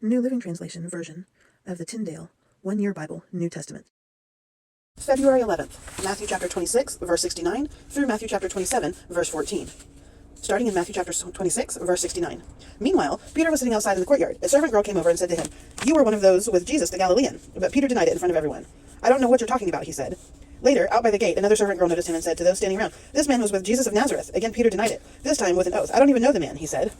New Living Translation version of the Tyndale One-Year Bible, New Testament. February 11th, Matthew chapter 26, verse 69, through Matthew chapter 27, verse 14. Starting in Matthew chapter 26, verse 69. Meanwhile, Peter was sitting outside in the courtyard. A servant girl came over and said to him, "You were one of those with Jesus the Galilean." But Peter denied it in front of everyone. "I don't know what you're talking about," he said. Later, out by the gate, another servant girl noticed him and said to those standing around, "This man was with Jesus of Nazareth." Again, Peter denied it, this time with an oath. "I don't even know the man," he said.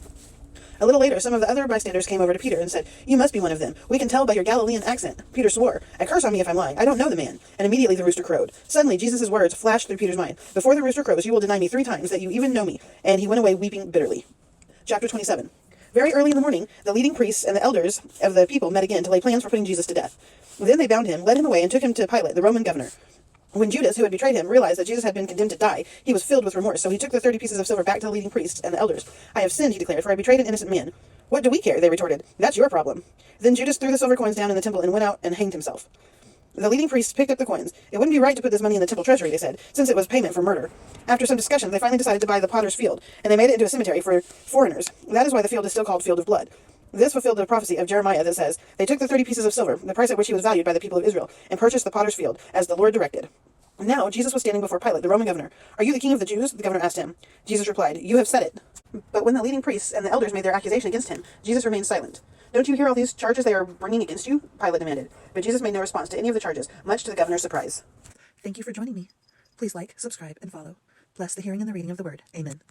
A little later, some of the other bystanders came over to Peter and said, "You must be one of them. We can tell by your Galilean accent." Peter swore, "A curse on me if I'm lying. I don't know the man." And immediately the rooster crowed. Suddenly, Jesus' words flashed through Peter's mind. "Before the rooster crows, you will deny me 3 times that you even know me." And he went away weeping bitterly. Chapter 27. Very early in the morning, the leading priests and the elders of the people met again to lay plans for putting Jesus to death. Then they bound him, led him away, and took him to Pilate, the Roman governor. When Judas, who had betrayed him, realized that Jesus had been condemned to die, he was filled with remorse, so he took the 30 pieces of silver back to the leading priests and the elders. "I have sinned," he declared, "for I betrayed an innocent man." "What do we care?" they retorted. "That's your problem." Then Judas threw the silver coins down in the temple and went out and hanged himself. The leading priests picked up the coins. "It wouldn't be right to put this money in the temple treasury," they said, since it was payment for murder. After some discussion, they finally decided to buy the potter's field, and they made it into a cemetery for foreigners. That is why the field is still called Field of Blood. This fulfilled the prophecy of Jeremiah that says, "They took the 30 pieces of silver, the price at which he was valued by the people of Israel, and purchased the potter's field, as the Lord directed." Now Jesus was standing before Pilate, the Roman governor. "Are you the king of the Jews?" the governor asked him. Jesus replied, "You have said it." But when the leading priests and the elders made their accusation against him, Jesus remained silent. "Don't you hear all these charges they are bringing against you?" Pilate demanded. But Jesus made no response to any of the charges, much to the governor's surprise. Thank you for joining me. Please like, subscribe, and follow. Bless the hearing and the reading of the word. Amen.